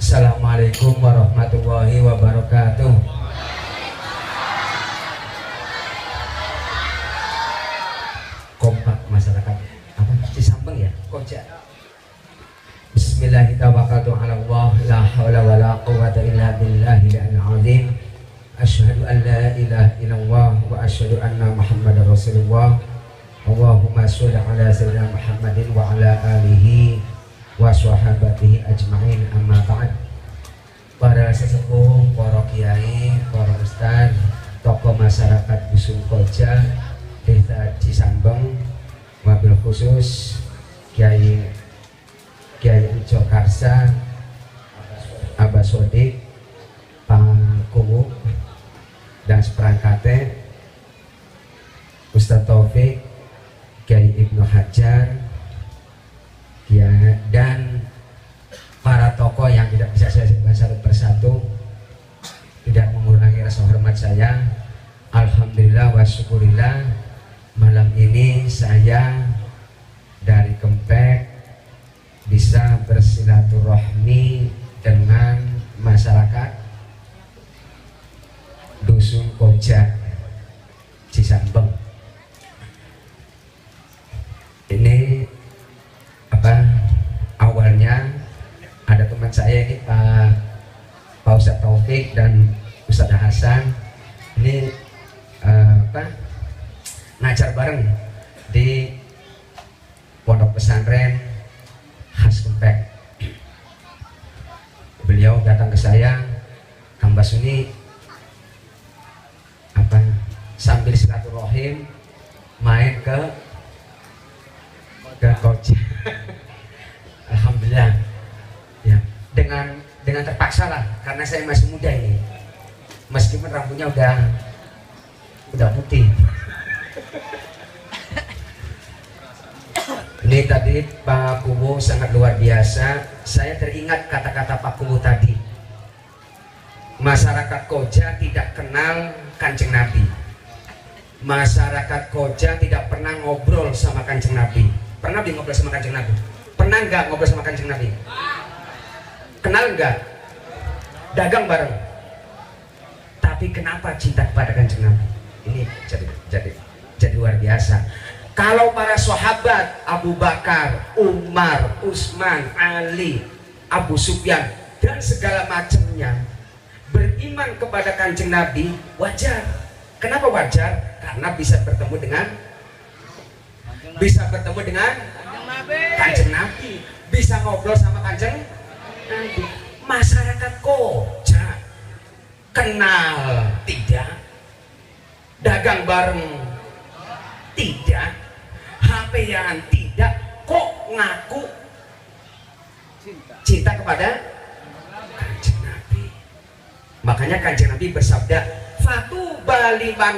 Assalamualaikum warahmatullahi wabarakatuh. Kompak masyarakat apa Cisambeng ya, Koja. Bismillahirrahmanirrahim. La haula wala quwwata illa billahil azim. Asyhadu an la ilaha illallah wa asyhadu anna Muhammadar Rasulullah. Allahumma sholli ala sayyidina Muhammadin wa ala alihi wa sahabatihi ajma'in, amma ba'd. Para sesepuh, para kiai, para ustaz, tokoh masyarakat Dusun Koja, Desa Cisambeng, wabil khusus Kiai Ujo Karsa, Abah Sodik, Pangkuwu, dan seperangkatnya Ustaz Taufik, Kiai Ibnu Hajar, ya, dan para tokoh yang tidak bisa saya sebutkan satu persatu, tidak mengurangi rasa hormat saya. Alhamdulillah wa syukurillah, malam ini saya dari Kempek bisa bersilaturahmi dengan masyarakat Dusun Koja Cisambeng. Ini awalnya ada teman saya ini Pak Ustadz Taufik dan Ustadz Hasan ini ngajar bareng di pondok pesantren khas Kempek. Beliau datang ke saya, Kang Basuni sambil silaturahim main ke Koja. Alhamdulillah ya, dengan terpaksa lah, karena saya masih muda ini, meskipun rambutnya udah putih. Ini tadi Pak Kuwu sangat luar biasa. Saya teringat kata-kata Pak Kuwu tadi, masyarakat Koja tidak kenal Kanjeng Nabi. Masyarakat Koja tidak pernah ngobrol sama Kanjeng Nabi. Pernah ngobrol sama Kanjeng Nabi? Pernah nggak ngobrol sama Kanjeng Nabi? Kenal nggak? Dagang bareng. Tapi kenapa cinta kepada Kanjeng Nabi? Ini jadi luar biasa. Kalau para sahabat Abu Bakar, Umar, Utsman, Ali, Abu Sufyan dan segala macamnya beriman kepada Kanjeng Nabi, wajar. Kenapa wajar? Karena bisa bertemu dengan Kanjeng Nabi, bisa ngobrol sama Kanjeng Nabi. Masyarakat Koja kenal tidak, dagang bareng tidak, HP-an tidak, kok ngaku cinta kepada Kanjeng Nabi. Makanya Kanjeng Nabi bersabda, fatuba liman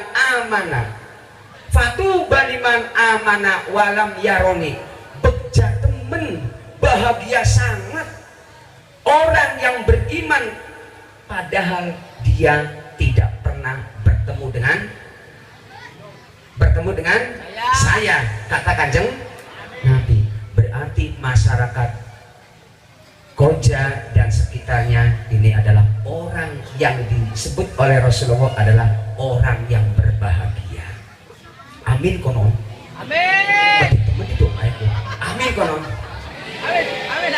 amana walam yaroni. Beja temen, bahagia sangat orang yang beriman padahal dia tidak pernah bertemu dengan saya, kata Kanjeng Nabi. Berarti masyarakat Koja dan sekitarnya ini adalah orang yang disebut oleh Rasulullah adalah orang yang berbahagia. Amin konon. Amin. Teman itu ayatku. Amin konon. Amin.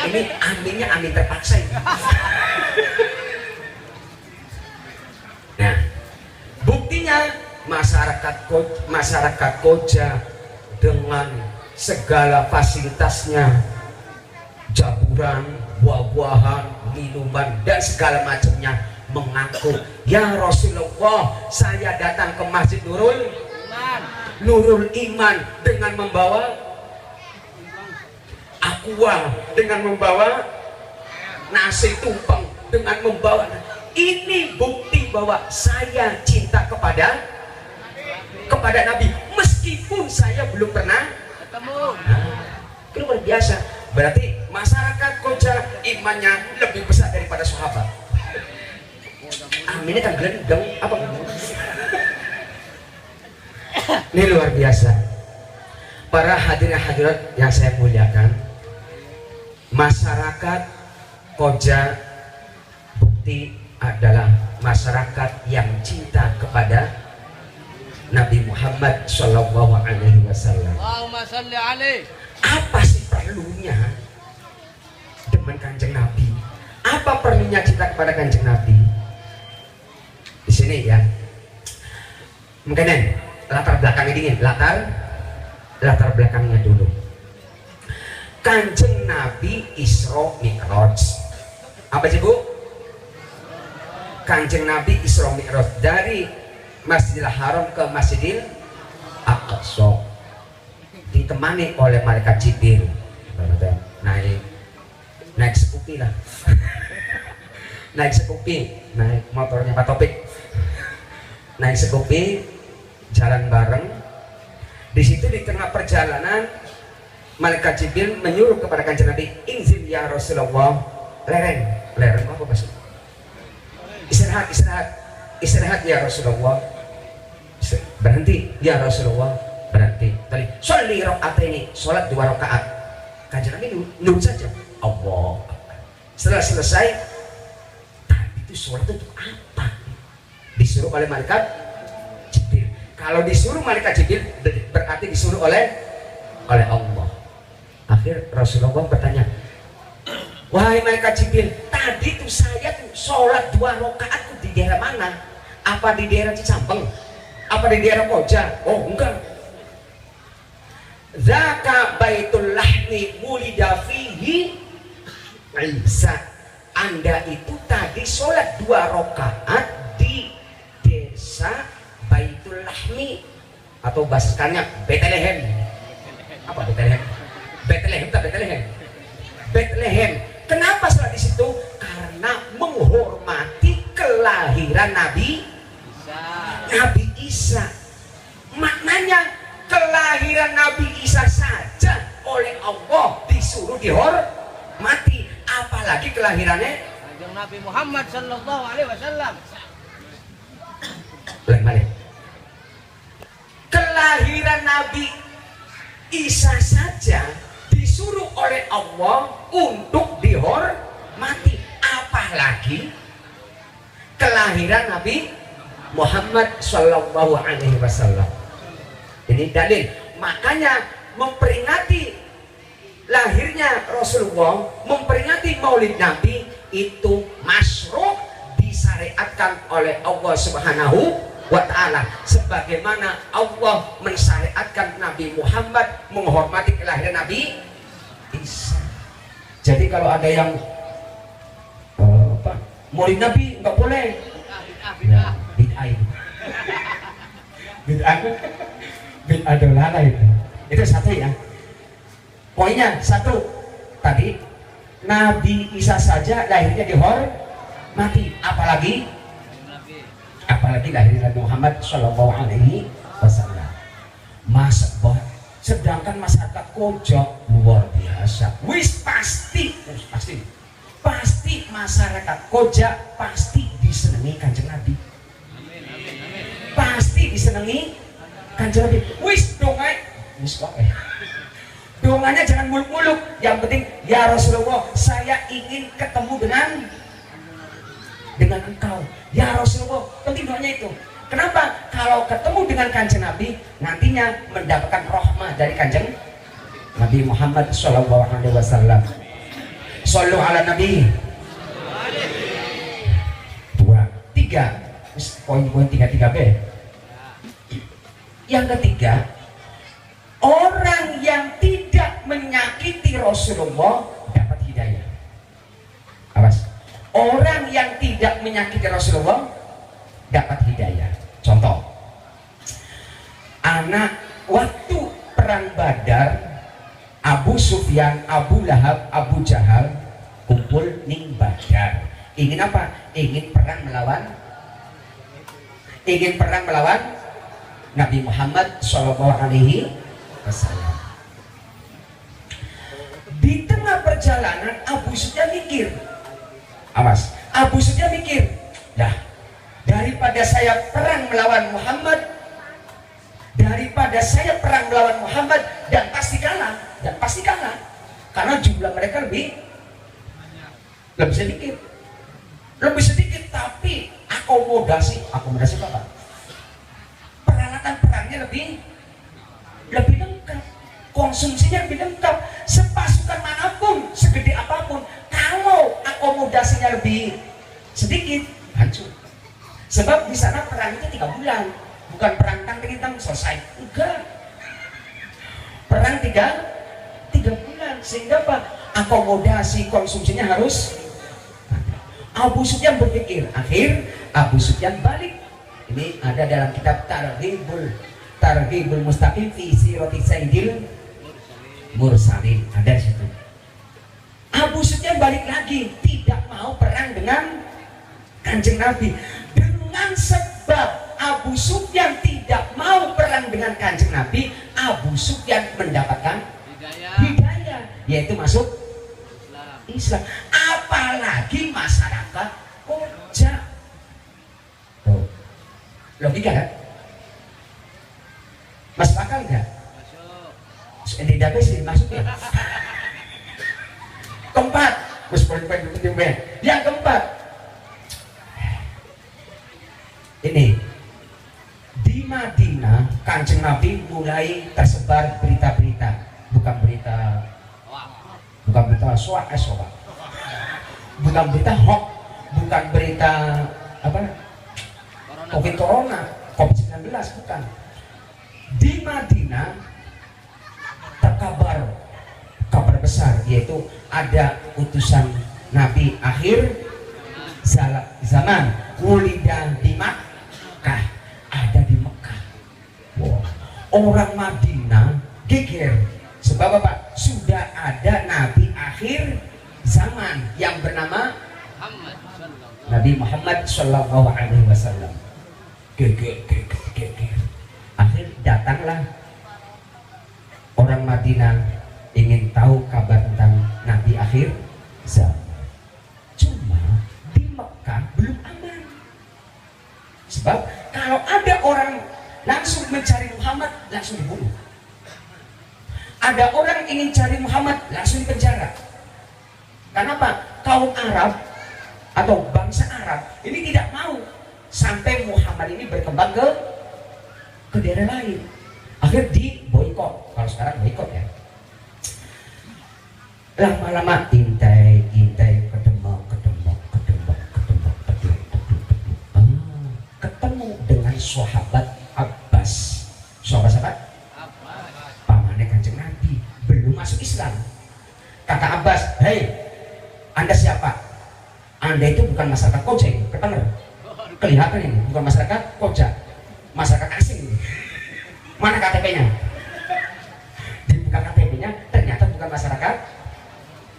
Ini aminnya amin terpaksa ini. Nah, buktinya masyarakat Koja dengan segala fasilitasnya, jaburan, buah-buahan, minuman dan segala macamnya, mengaku, ya Rasulullah, saya datang ke Masjid Nurul Iman dengan membawa aqua, dengan membawa nasi tumpeng, dengan membawa. Ini bukti bahwa saya cinta kepada Nabi meskipun saya belum pernah ketemu. Itu luar biasa. Berarti masyarakat Koja imannya lebih besar daripada sahabat. Aminnya kan gelendang apa? Ini luar biasa. Para hadirin hadirat yang saya muliakan, masyarakat Koja terbukti adalah masyarakat yang cinta kepada Nabi Muhammad Shallallahu Alaihi Wasallam. Allahumma salli alaihi. Apa sih perlunya demen Kanjeng Nabi? Apa perlunya cinta kepada Kanjeng Nabi? Di sini ya, mungkin latar belakangnya dingin, latar belakangnya dulu. Kanjeng Nabi Isra Mi'raj. Apa sih Bu? Kanjeng Nabi Isra Mi'raj dari Masjidil Haram ke Masjidil Aqsa, ditemani oleh malaikat Jibril. Naik sepupi lah. naik motornya Pak Topik. Naik sepupi, jalan bareng. Di situ di tengah perjalanan malaikat Jibril menyuruh kepada Kanjeng Nabi, "Inzil ya Rasulullah." Lereng apa maksud? Istirahat ya Rasulullah. Berhenti ya Rasulullah, berhenti. Tadi sholli rakaataini, salat 2 rakaat. Kanjeng Nabi nurut saja. Allah. Setelah selesai, tadi itu salat untuk apa? Disuruh oleh malaikat Jibril. Kalau disuruh malaikat Jibril berarti disuruh oleh Allah. Akhir Rasulullah bertanya, "Wahai malaikat Jibril, tadi tuh saya tuh sholat 2 rakaat di daerah mana? Apa di daerah Cicampeng? Apa di daerah Koja?" "Oh enggak. Zaka baitul lahmi wulida fihi Isa." Anda itu tadi sholat 2 rakaat di desa Baitul Lahmi, atau bahasa sekarangnya Bethlehem. Apa Bethlehem? Bethlehem. Kenapa sholat di situ? Karena menghormati kelahiran Nabi Isa. Maknanya kelahiran Nabi Isa saja oleh Allah disuruh dihormati, apalagi kelahirannya Kanjeng Nabi Muhammad sallallahu alaihi wasallam. Kelahiran Nabi Isa saja disuruh oleh Allah untuk dihormati, apalagi kelahiran Nabi Muhammad Sallallahu Alaihi Wasallam. Ini dalil. Makanya memperingati lahirnya Rasulullah, memperingati Maulid Nabi itu masyru', disyariatkan oleh Allah Subhanahu wa ta'ala, sebagaimana Allah mensyariatkan Nabi Muhammad menghormati kelahiran Nabi Isa. Jadi kalau ada yang Maulid Nabi nggak boleh, bid'ah itu. Bid'ah dolana itu satu ya. Poinnya satu tadi, Nabi Isa saja lahirnya dihormati, apalagi lahir Nabi Muhammad Shallallahu Alaihi Wasallam. Sedangkan masyarakat Koja luar biasa. Pasti masyarakat Koja pasti disenangi Kanjeng Nabi. Pasti disenangi Kanjeng Nabi. Donganya jangan muluk-muluk. Yang penting, ya Rasulullah, saya ingin ketemu dengan engkau. Ya Rasulullah, penting doanya itu. Kenapa? Kalau ketemu dengan Kanjeng Nabi, nantinya mendapatkan rahmah dari Kanjeng Nabi Muhammad Shallallahu Alaihi Wasallam. Shallu ala Nabi. 2, 3. Poin-poin 3B. Yang ketiga, orang yang tidak menyakiti Rasulullah dapat hidayah. Awas. Orang yang tidak menyakiti Rasulullah dapat hidayah. Contoh, anak waktu perang Badar, Abu Sufyan, Abu Lahab, Abu Jahal kumpul ning Badar. Ingin apa? Ingin perang melawan Nabi Muhammad Shallallahu Alaihi Wasallam. Di tengah perjalanan Abu Sufyan mikir, awas, Abu Sufyan mikir, dah, daripada saya perang melawan Muhammad dan pasti kalah, karena jumlah mereka lebih sedikit, lebih sedikit tapi akomodasi apa? Peralatan perangnya lebih lengkap, konsumsinya lebih lengkap. Sepasukan manapun, segede apapun, kalau akomodasinya lebih sedikit, hancur. Sebab di sana perang itu 3 bulan, bukan perang tang selesai, enggak. Perang 3 bulan, sehingga apa? Akomodasi konsumsinya harus. Abu Sufyan berpikir, akhir Abu Sufyan balik. Ini ada dalam kitab Targhibul Mustaqim fi Sirati Sayyidil Mursalin, ada di situ. Abu Sufyan balik lagi, tidak mau perang dengan Kanjeng Nabi. Dengan sebab Abu Sufyan tidak mau perang dengan Kanjeng Nabi, Abu Sufyan mendapatkan hidayah, yaitu masuk Islam. Apalagi masyarakat Koja. Tuh. Logika kan? Masuk akal enggak? Masuk. Di dalam sih masuk ya. Keempat, yang keempat, ini di Madinah Kanjeng Nabi mulai tersebar berita-berita, bukan berita soak, bukan berita hoax, bukan berita apa? COVID-19, bukan. Di Madinah terkabar kabar besar, yaitu ada utusan Nabi akhir zaman, wulida di Makkah, ada di Mekah. Wow. Orang Madinah geger, sebab apa? Sudah ada Nabi akhir zaman yang bernama Nabi Muhammad Sallallahu Alaihi Wasallam. Geger. Akhir datanglah orang Madinah ingin tahu kabar tentang Nabi akhir zaman. Cuma di Mekah belum aman. Sebab kalau ada orang langsung mencari Muhammad, langsung dibunuh. Ada orang ingin cari Muhammad, langsung dipenjara. Kenapa? Kaum Arab atau bangsa Arab ini tidak mau sampai Muhammad ini berkembang ke daerah lain. Akhirnya di boikot. Kalau sekarang boikot ya. Lama-lama intai ketemu dengan sahabat Abbas. Sahabat pamannya Kanjeng Nabi, belum masuk Islam. Kata Abbas, hei, Anda siapa? Anda itu bukan masyarakat Koja ini, ketemu. Kelihatan ini, bukan masyarakat Koja, masyarakat asing ini. Mana KTP-nya? Dibuka KTP-nya, ternyata bukan masyarakat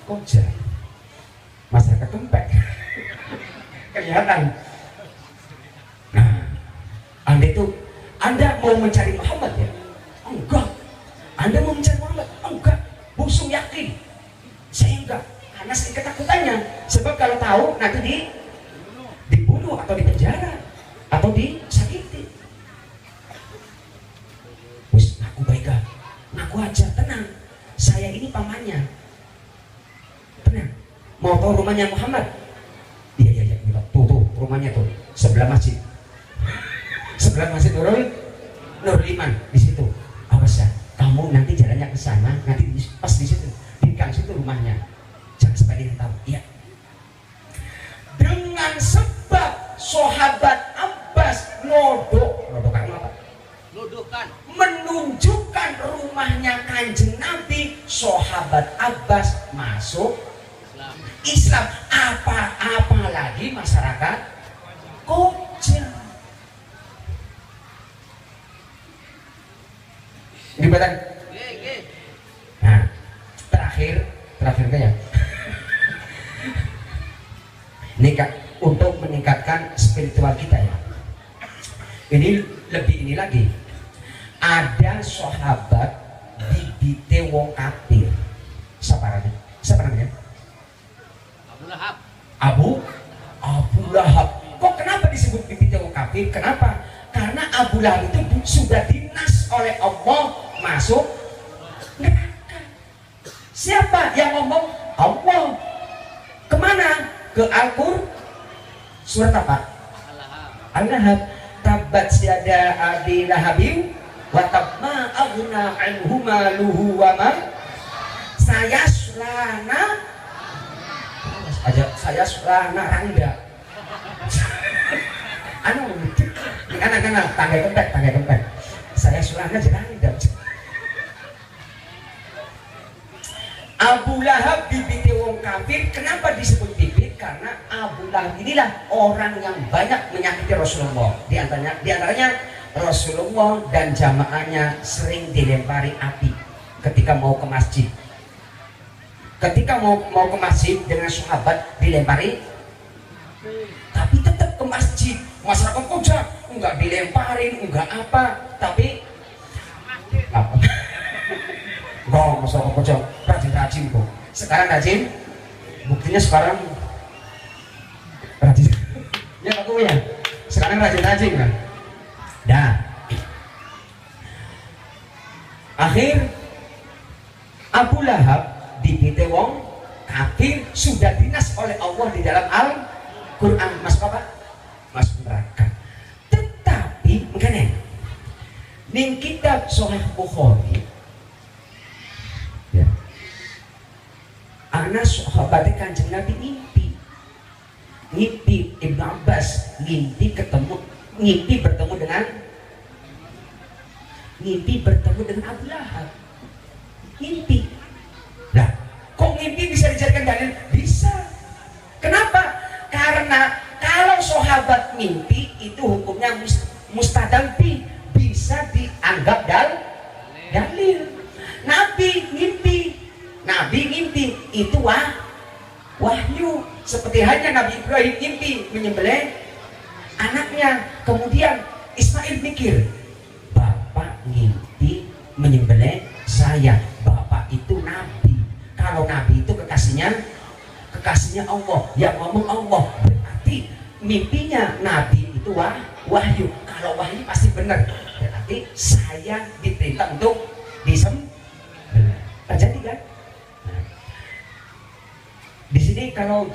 Koja, masyarakat Kempek. Kelihatan. Nah, Anda mau mencari Muhammad ya? Enggak. Anda mau mencari Muhammad? Enggak. Busung yakin. Saya enggak. Karena saya ketakutannya. Sebab kalau tahu nanti dibunuh atau dipenjara atau disakiti. Wis, ngaku baiklah. Ngaku aja, tenang. Saya ini pamannya. Tenang. Mau tahu rumahnya Muhammad? Iya. Tuh, rumahnya tuh. Sebelah masjid. Sebelah masjid Nur Iman di situ. Awas ya, kamu nanti jalannya ke sana, nanti pas di situ, di gang situ rumahnya. Jangan sampai dia tahu. Iya. Dengan sebab sahabat Abbas nodokan apa? Menunjukkan rumahnya Kanjeng Nabi, sahabat Abbas masuk Islam. Apalagi masyarakat Koja. Ribatan. Nah, terakhir ya. Ini untuk meningkatkan spiritual kita ya. Ini lagi. Ada sahabat dibite wong kafir. Siapa namanya? Abu Lahab. Kok kenapa disebut dibite wong kafir? Kenapa? Karena Abu Lahab itu sudah dinas oleh Allah masuk neraka. Siapa yang ngomong? Allah. Kemana? Ke Surat apa? Al-Lahab. Tabat yada abi lahabin wa tab ma aghna anhu maluhu wa ma sayaslana aja sayaslana rangga. Anu anak-anak tangga kempet. Saya sulana jeranda. Abu Lahab bibit wong kafir. Kenapa disebut bibit? Karena Abu Lahab inilah orang yang banyak menyakiti Rasulullah. Di antaranya Rasulullah dan jamaahnya sering dilempari api ketika mau ke masjid. Ketika mau ke masjid dengan sahabat dilempari, tapi tetap ke masjid. Masyarakat Koja enggak dilemparin, enggak apa, tapi apa? Enggak, masyarakat Koja rajin kok. Sekarang rajin, buktinya sekarang rajin. Ya aku ya, sekarang rajin kan. Dah. Akhir Abu Lahab dipite wong kafir sudah dinas oleh Allah di dalam Al-Quran. Mas apa? Masuk neraka. Tetapi makanya ning kitab Sahih Bukhari ya, anak sahabat Kanjeng Nabi ngimpi Ibnu Abbas ngimpi bertemu dengan Abu Lahab. Ngimpi. Lah, kok ngimpi bisa dijadikan dalil? Bisa. Kenapa? Karena kalau sahabat mimpi itu hukumnya mustadal bisa dianggap dalil. Nabi ngimpi itu wahyu. Seperti halnya Nabi Ibrahim ngimpi menyembelih anaknya. Kemudian Ismail mikir, Bapak ngimpi menyembelih saya. Bapak itu Nabi. Kalau Nabi itu kekasihnya Allah, yang ngomong Allah. Berarti mimpinya Nabi itu wahyu. Kalau wahyu pasti benar. Berarti saya diperintah untuk disembelih. Terjadi kan? Nah, di sini kalau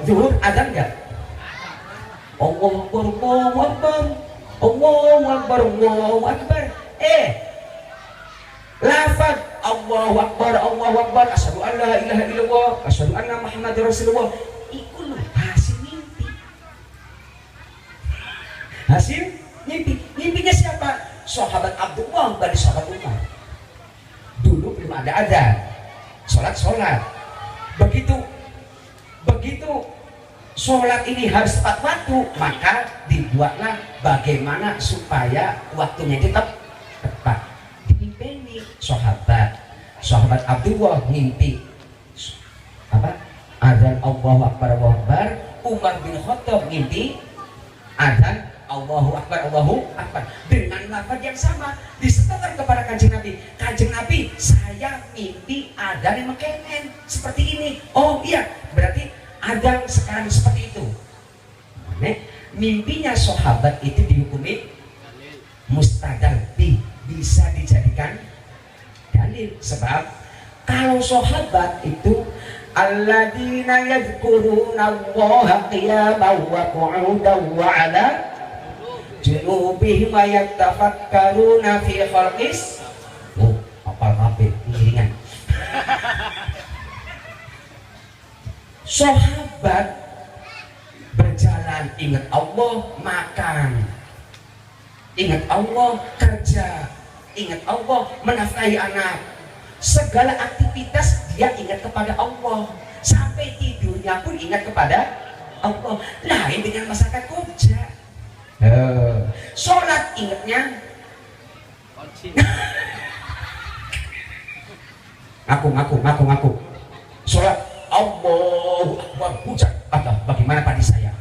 zuhur adzan enggak? Allahu Akbar, Allahu Akbar, Allahu Akbar, Allahu Akbar. Lafaz Allahu Akbar, Allahu Akbar, asyhadu an la ilaha illallah, asyhadu anna Muhammadar Rasulullah. Iku lho hasil mimpi. Hasil mimpi. Mimpinya siapa? Sahabat Abdullah dari sahabat Umar. Dulu belum ada adzan. Salat. Begitu sholat ini harus tepat waktu, maka dibuatlah bagaimana supaya waktunya itu tepat. Dimimpini sahabat Abdullah ngimpi apa? Adzan Allahu Akbar, Allahu Akbar. Umar bin Khattab ngimpi adzan Allahu Akbar, Allahu Akbar dengan lafaz yang sama disetorkan kepada Kanjeng Nabi. Kanjeng Nabi, saya mimpi adzan yang mekenen seperti ini. Oh iya, berarti adzan sekarang seperti itu. Mimpinya sahabat itu dihukumi mustadal bisa dijadikan dalil. Sebab kalau sahabat itu alladzina yadhkuruna Allaha qiyaman wa qu'udan wa 'ala junubihim wa yatafakkaruna fi khalqis. Apal kabeh iringan. Sahabat berjalan ingat Allah, makan ingat Allah, kerja ingat Allah, menafkahi anak, segala aktivitas dia ingat kepada Allah, sampai tidurnya pun ingat kepada Allah. Lain dengan masyarakat Koja. Sholat ingatnya ngaku sholat Allahu Akbar pucat. Bagaimana padi saya?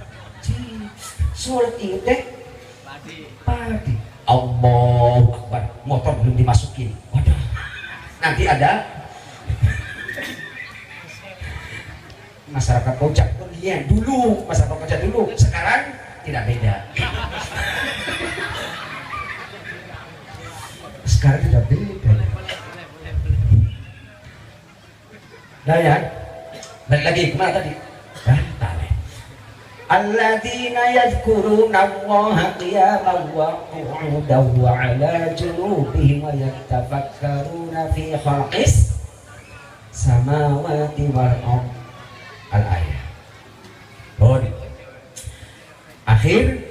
Sholat ingatnya padi. Allahu Akbar, motor belum dimasukin. Waduh, nanti ada masyarakat Koja dulu, masyarakat Koja dulu. Sekarang tidak beda. Sekarang tidak beda. Nah ya, balik lagi kemana tadi? alladzina yadhkuruna Allaha qiyaman wa qu'udan wa 'ala junubihim wa yatafakkaruna fi khalqis samawati wal ardh. Al-ayah. Akhir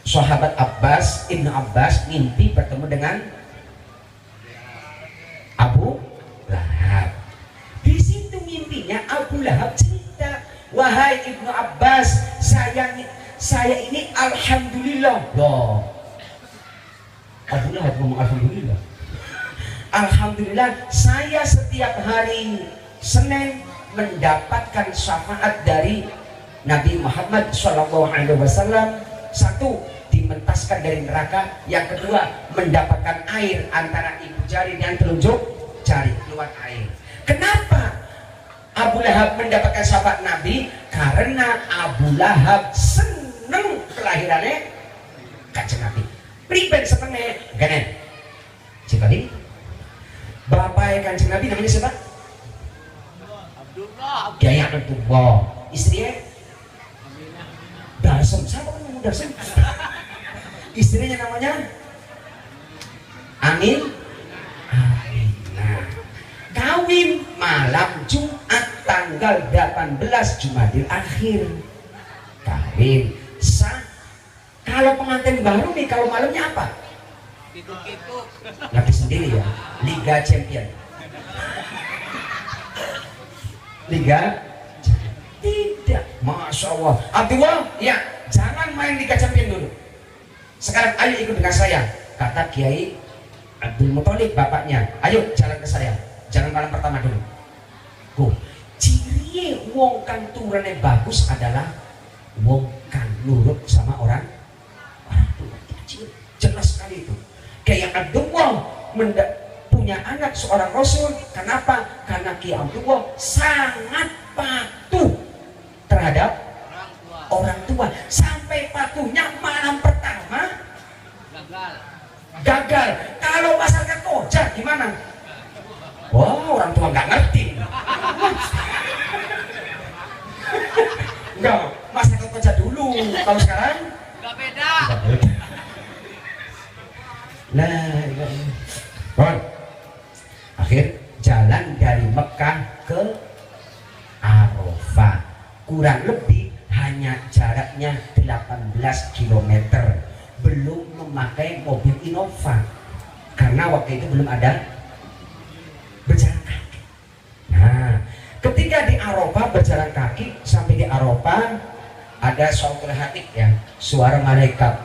sahabat Ibnu Abbas mimpi bertemu dengan Abu Lahab. Di situ mimpinya Abu Lahab cerita, wahai Ibnu Abbas, saya ini alhamdulillah. Loh, Abu Lahab ngomong alhamdulillah. Alhamdulillah, saya setiap hari Senin mendapatkan syafaat dari Nabi Muhammad SAW. Satu, dimentaskan dari neraka. Yang kedua, mendapatkan air antara ibu jari dan telunjuk jari, keluar air. Kenapa Abu Lahab mendapatkan syafaat Nabi? Karena Abu Lahab seneng kelahirannya Kanjeng Nabi. Priben setengah genen. Cikali bapaknya Kanjeng Nabi namanya siapa? Abdullah. Kiai Abdullah. Istrinya Darsem. Siapa kan namanya Darsem? Istrinya namanya Aminah. Kawin malam Jumat tanggal 18 Jumadil Akhir. Kawin sah. Kalau pengantin baru nih, kalau malamnya apa? Kituk-kituk. Ngerti sendiri ya, Liga Champion. Liga tidak, Masya Allah. Abdullah, ya jangan main Liga Champion dulu. Sekarang ayo ikut dengan saya, kata Kiai Abdul Muthalib bapaknya. Ayo jalan ke saya, jangan malam pertama dulu. Go. Ciri wong kang turunnya bagus adalah wong kang nurut sama orang tua. Itu jelas sekali itu. Kayak Abdullah punya anak seorang Rasul. Kenapa? Karena Kiai Abdullah sangat patuh terhadap orang tua. Sampai patuhnya malam pertama gagal. Kalau masyarakat Koja gimana? Wah, orang tua nggak ngerti. Enggak, masyarakat Koja dulu. Kalau sekarang Nggak beda. Nah, akhir jalan dari Mekah ke Arafah, kurang lebih hanya jaraknya 18 km. Belum memakai mobil Innova karena waktu itu belum ada berjalan kaki. Nah, ketika di Arafah berjalan kaki sampai di Arafah, ada suara hati ya, suara malaikat.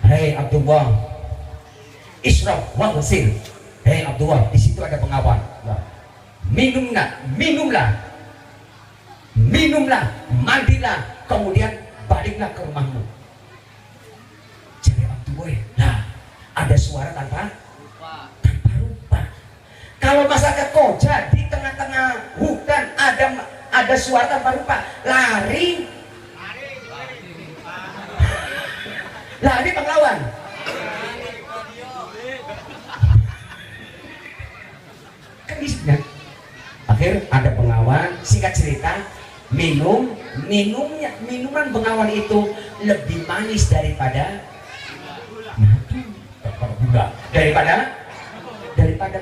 Hei Abdullah, Isra wa ghsil. Hei Abdullah, di situ ada pengawal. Minumlah, mandilah, kemudian baliklah ke rumahmu. Jadi Abdullah, nah ada suara tanpa rupa. Kalau masyarakat Koja di tengah-tengah hutan ada suara tanpa rupa, lari pahlawan. Kan isinya. Akhir ada pengawal, singkat cerita, minuman pengawal itu lebih manis daripada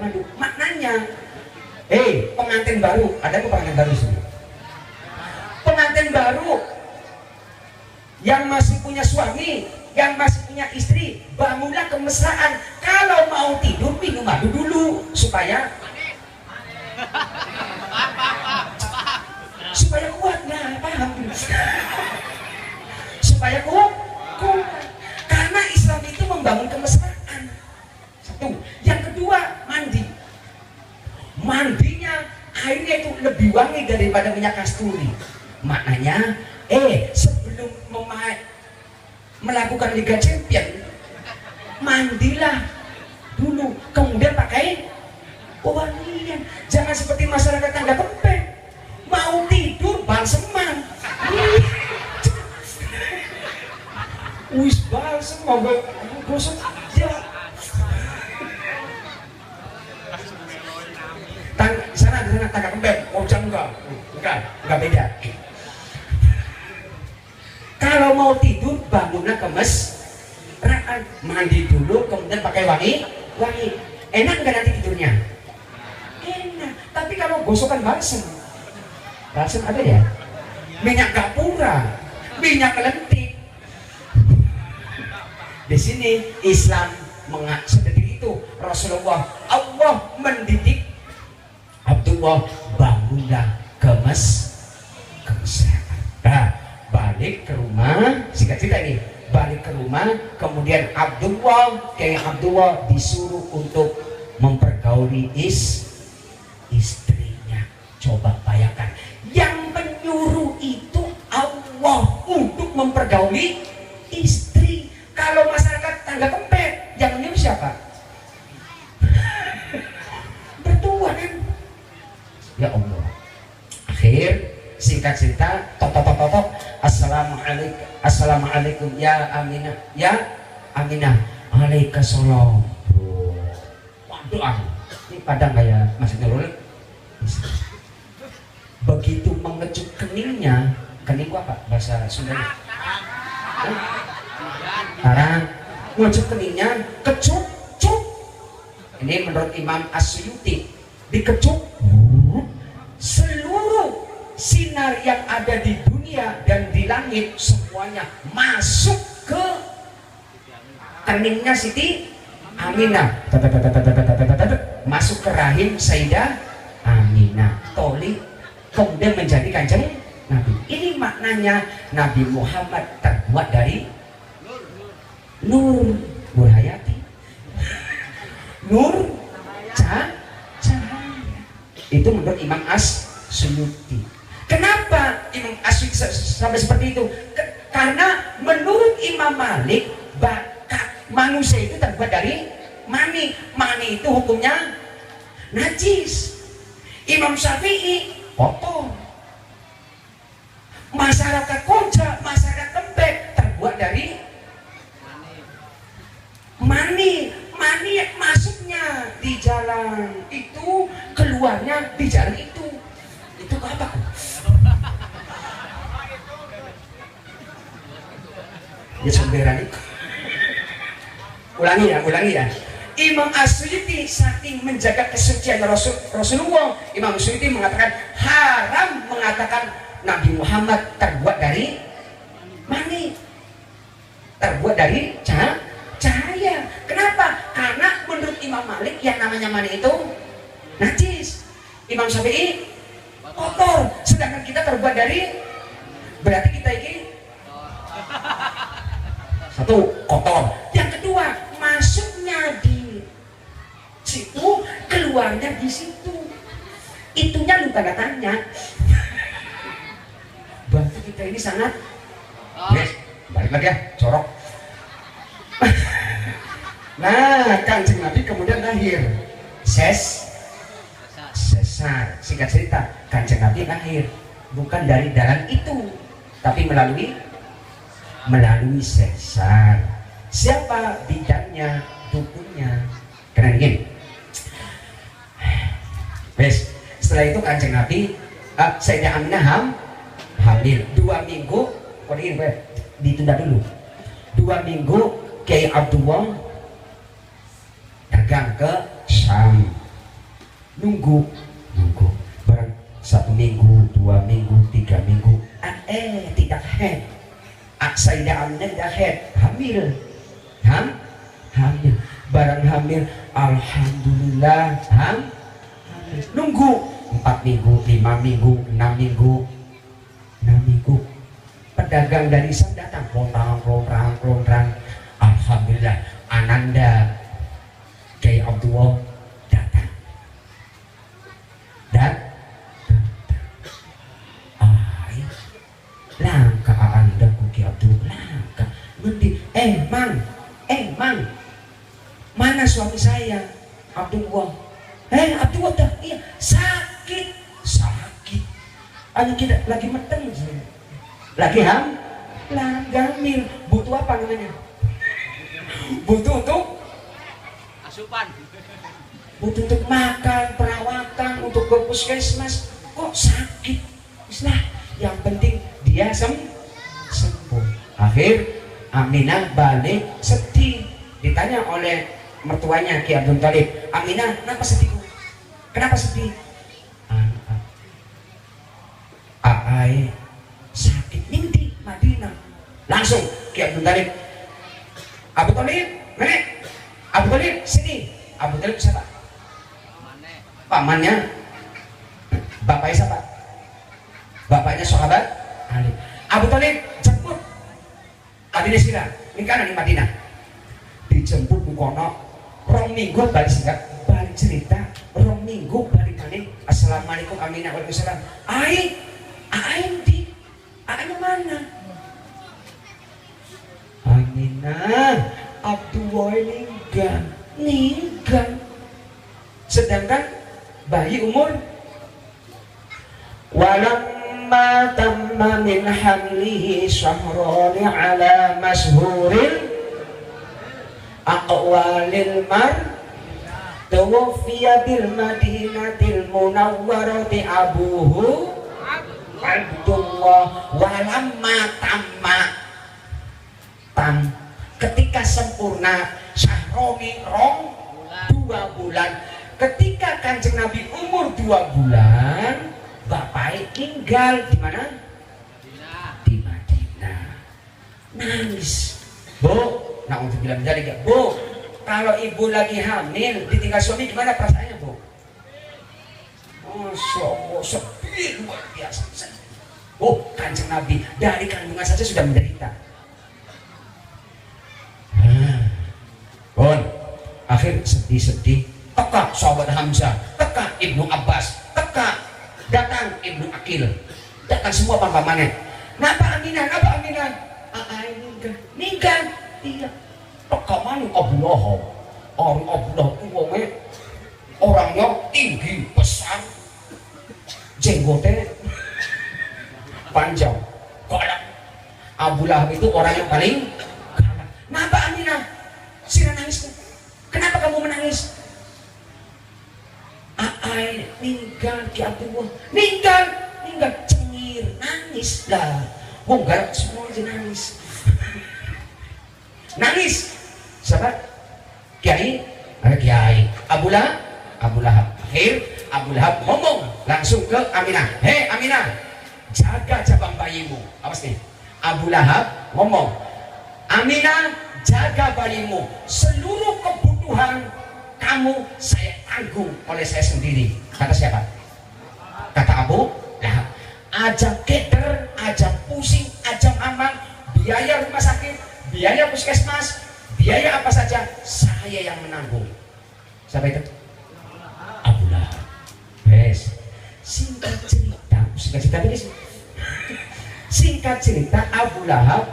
madu. Maknanya, pengantin baru, ada apa pengantin baru sini? Pengantin baru yang masih punya suami, yang masih punya istri, bangunlah kemesraan. Kalau mau tidur minum madu dulu supaya kuat. Nah, paham? Supaya kuat. Karena Islam itu membangun kemesraan. Satu. Yang kedua, mandinya airnya itu lebih wangi daripada minyak kasturi. Maknanya sebelum melakukan Liga Champion, mandilah dulu, kemudian pakai pewangian. Jangan seperti masyarakat tangga kempeng, mau tidur balseman. Wis balsem mau gosok ya. Di sana tangga kempeng, Koja enggak beda. kalau mau tidur bangunnya kemesraan, mandi dulu kemudian pakai wangi. Enak nggak nanti tidurnya? Enak. Tapi kalau gosokan balsam ada ya? Minyak gapura, minyak lentik. Di sini Islam seperti itu. Rasulullah, Allah mendidik Abdullah, bangunlah kemesraan. Nah, balik ke rumah, singkat cerita ini, balik ke rumah, kemudian Kiai Abdullah disuruh untuk mempergauli istrinya. Coba bayangkan, yang menyuruh itu Allah untuk mempergauli istri. Kalau masyarakat tangga kempet, yang menyuruh siapa? Bertua kan? Ya Allah. Akhir singkat cerita, tok. Assalamualaikum ya Aminah. Waalaikumsalam. Waduh, ini padang kayak Mas Nurul. Begitu mengecup keningnya, kening apa bahasa Sunda? Karang mengecup keningnya, kecup. Ini menurut Imam As-Suyuti, dikecup seluruh sinar yang ada di dunia dan di langit semuanya masuk ke keningnya Siti Aminah, masuk ke rahim Sayyidah Aminah, toli, kemudian menjadi kanjeng Nabi. Ini maknanya Nabi Muhammad terbuat dari nur hayati, nur cahaya. Itu menurut Imam As-Suyuti. Kenapa Imam As-Suyuti sampai seperti itu? Karena menurut Imam Malik, manusia itu terbuat dari mani. Mani itu hukumnya najis. Imam Syafi'i kotor. Masyarakat Koja, masyarakat Kempek terbuat dari mani. Mani masuknya di jalan itu, keluarnya di jalan itu. Itu apa? Ya sumberan itu. Ulangi ya. Imam As-Suyuti saking menjaga kesucian Rasulullah, Imam As-Suyuti mengatakan haram mengatakan Nabi Muhammad terbuat dari mani, terbuat dari cahaya. Kenapa? Karena menurut Imam Malik yang namanya mani itu najis, Imam Syafi'i kotor, sedangkan kita terbuat dari, berarti kita ini satu kotor, yang kedua masuknya di situ, keluarnya di situ, itunya lu tanda tanya. Berarti kita ini sangat balik lagi ya, corok. Nah, Kanjeng Nabi kemudian lahir sesar. Singkat cerita, Kanjeng Nabi lahir bukan dari dalam itu, tapi melalui sesar. Siapa bidannya, dukunnya? Karena gini, setelah itu Kanjeng Nabi, Sayyidah Aminah hamil 2 minggu. Kau ingin ditunda dulu 2 minggu. Kiai Abdullah dagang ke Syam, nunggu barang 1 minggu, 2 minggu, 3 minggu, tidak head. Sayyidah Aminah tidak head, hamil. Barang hamil, alhamdulillah, hamil. Nunggu 4 minggu, 5 minggu, 6 minggu. Pedagang dari Syam datang, pelontrang. Alhamdulillah, Ananda Kiai Abdullah datang. Langka Anda Kiai Abdullah, langka. Mang, mana suami saya Abdullah? Abdullah dah, iya, sakit. Anu kita lagi meteng, lagi hamil, butuh apa namanya? Butuh untuk asupan, butuh untuk makan, perawatan, untuk ke puskesmas. Kok sakit? Islah, yang penting dia sembuh. Akhir Aminah balik sedih. Ditanya oleh mertuanya Ki Abdul Thalib, Aminah, kenapa sedih? Kenapa sedih? Aai sakit ning di Madinah. Langsung Ki Abdul Thalib, Abu Thalib, Nek, Abu Thalib sini. Abu Thalib siapa? Pamannya. Bapaknya siapa? Bapaknya sahabat Ali. Abu Thalib jemput Madinah sila, ini kan di Madinah. Dijemput bukono, rong minggu balik singkat, balik cerita, rong minggu balik balik. Assalamualaikum Aminah, waalaikumsalam. Ai di, mana? Aminah, Abdullah ninggal. Sedangkan bayi umur walamma tamma min hamlihi syahrani ala mashhuril aqwalil mar tuwfiya bil madinatil munawwarati abuhu Abdullah. Walamma tam ketika sempurna syahroni rong 2 bulan. Ketika Kanjeng Nabi umur 2 bulan, bapaknya tinggal di mana? Di Madinah. Nangis. Bu, untuk bilang jadi gak? Bu, kalau ibu lagi hamil ditinggal suami gimana perasaannya, Bu? Masya Allah, sedih luar biasa. Oh, Kanjeng Nabi dari kandungan saja sudah menderita. Bon, akhir sedih-sedih. Teka sahabat Hamzah, teka Ibnu Abbas, teka datang Ibnu Akil, datang semua paman-pamannya. Napa Aminah? Ninggal. Iya. Teka mana Abu Lahab? Abu Lahab itu orangnya tinggi, besar, jenggotnya panjang, galak. Abu Lahab itu orang yang paling galak. Napa Aminah? Sira nangis. Kenapa kamu menangis? Ninggal Ki Abdullah, ninggal cengir, nangis lah. Wong galak semua aja nangis. Nangis. Siapa? Kiai? Ada Kiai. Abu Lahab. Akhir Abu Lahab ngomong langsung ke Aminah. Hei Aminah, jaga jabang bayimu. Awas nih. Abu Lahab ngomong, Aminah, jaga bayimu. Seluruh kebutuhan kamu saya tanggung oleh saya sendiri. Kata siapa? Kata Abu Lahab. Ajak keder, ajak pusing, ajak aman, biaya rumah sakit, biaya puskesmas, biaya apa saja saya yang menanggung. Siapa itu? Abu Lahab. Yes. Singkat cerita Abu Lahab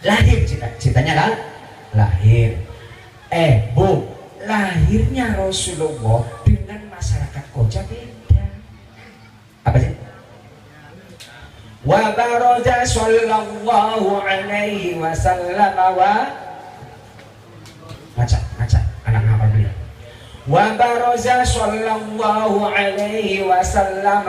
lahir, ceritanya lahir. Bu, lahirnya Rasulullah dengan masyarakat Koja beda. Apa sih? Wa baraza sallallahu alaihi wasallam ngaca anak ngapal beliau. Wa baraza sallallahu alaihi wasallam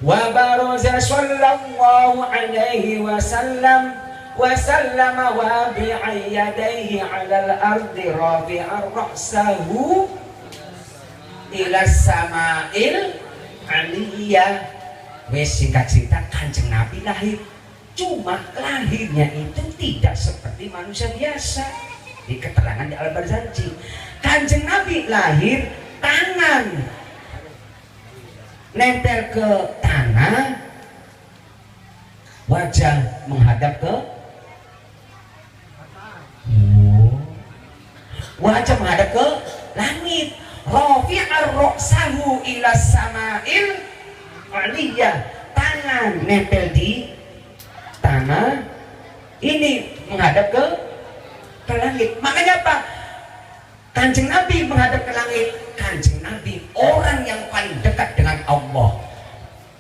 wa baraza sallallahu alaihi wasallam wa bi'ayyadaihi 'alal ardi rafi'ar ra'sahu ila sama'il 'aliyah. Wes singkat cerita Kanjeng Nabi lahir, cuma lahirnya itu tidak seperti manusia biasa. Di keterangan di Al-Barzanji, Kanjeng Nabi lahir tangan nempel ke tanah, wajah menghadap ke wajah menghadap ke langit. Rafi'ar ra'sahu ila sama'il 'aliyah, tangan nempel di tanah, ini menghadap ke langit. Makanya apa? Kanjeng Nabi menghadap ke langit. Kanjeng Nabi orang yang paling dekat dengan Allah.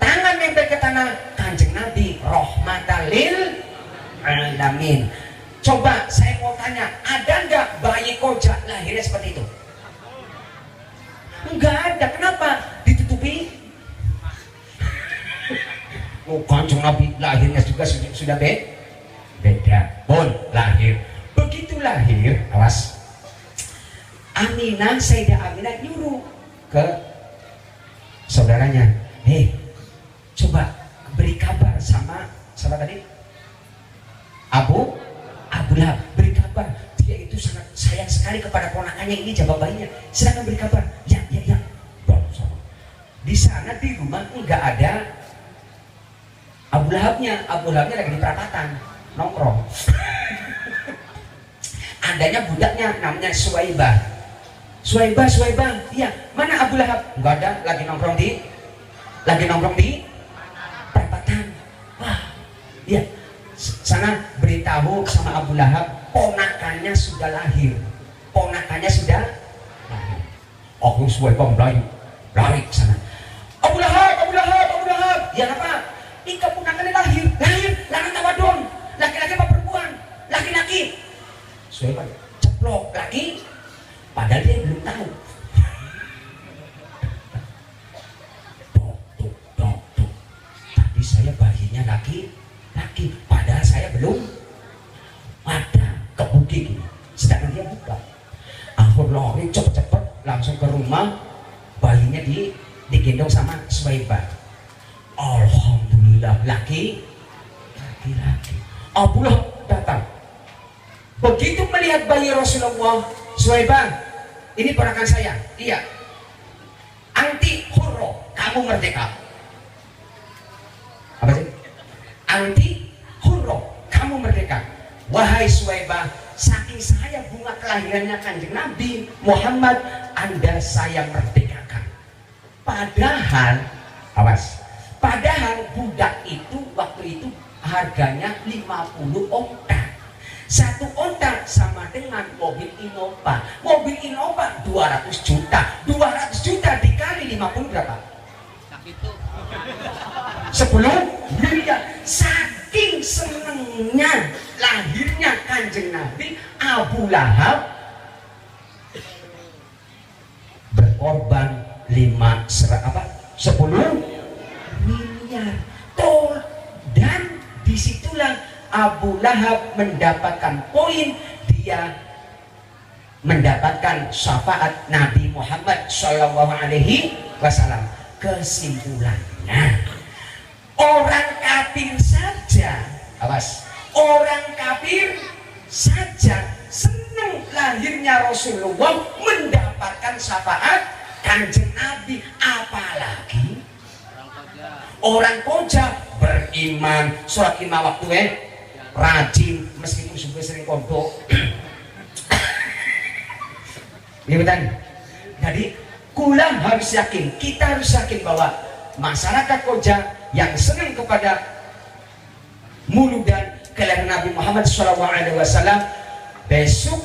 Tangan nempel ke tanah. Kanjeng Nabi rahmatan lil alamin. Coba saya mau tanya, ada nggak bayi Koja lahirnya seperti itu? Enggak ada. Kenapa? Ditutupi Kanjeng Nabi lahirnya juga sudah beda. Pun lahir. Begitu lahir, awas. Aminah, Sayyidah Aminah nyuruh ke saudaranya, hei, coba beri kabar sama tadi Abu Lahab, beri kabar dia itu sangat sayang sekali kepada ponakannya ini, jaga bayinya, silakan beri kabar. Ya. Di sana di rumah enggak ada Abu Lahabnya lagi di perapatan nongkrong. Adanya budaknya namanya Suwaibah, iya, mana Abu Lahab? Enggak ada, lagi nongkrong di perapatan. Wah, iya, sana beritahu sama Abu Lahab, ponakannya sudah lahir. Aku Suwaibah lari ke sana. Abu Lahab, ya apa? Ika ponakannya lahir, lanang tawadon, laki-laki apa perempuan? Laki-laki. Suwaibah ceplok laki, padahal dia belum tahu. Dok. Tadi saya bayinya laki, padahal saya belum ada, kebuki gini. Sedangkan dia buka. Akhir lari cepet-cepet langsung ke rumah, bayinya digendong sama Suwaibah. Alhamdulillah, laki-laki. Abu Lahab datang. Begitu melihat bayi Rasulullah, Suwaibah, ini ponakan saya. Iya. Anti hurro, kamu merdeka. Apa sih? Anti hurro, kamu merdeka. Wahai Suwaibah, saking saya bunga kelahirannya Kanjeng Nabi Muhammad, Anda saya merdekakan. Padahal budak itu waktu itu harganya 50 onta. Satu onta sama dengan mobil Innova. Mobil Innova 200 juta. 200 juta dikali 50 berapa? Itu 10 miliar. Saking senengnya lahirnya Kanjeng Nabi, Abu Lahab berkorban 10 miliar. Dan disitulah Abu Lahab mendapatkan poin, dia mendapatkan syafaat Nabi Muhammad SAW. Kesimpulannya, orang kafir saja, orang kafir saja senang lahirnya Rasulullah, mendapatkan syafaat Kanjeng Nabi, apalagi orang koja beriman, sholat 5 waktu rajin meskipun juga sering kodok. Jadi kita harus yakin bahwa masyarakat koja yang senang kepada muludan kelahiran Nabi Muhammad SAW, besok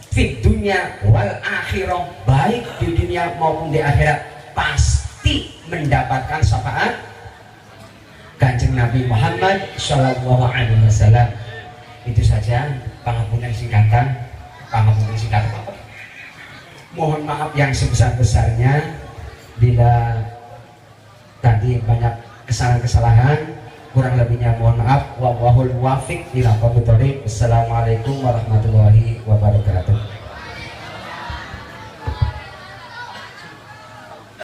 di dunia wal akhirah, baik di dunia maupun di akhirat, pasti mendapatkan syafaat Kanjeng Nabi Muhammad SAW. Itu saja pangapunten singkatan. Mohon maaf yang sebesar-besarnya bila tadi banyak kesalahan-kesalahan, kurang lebihnya mohon maaf. Wallahul muwaffiq ila aqwamit thoriq. Assalamualaikum warahmatullahi wabarakatuh.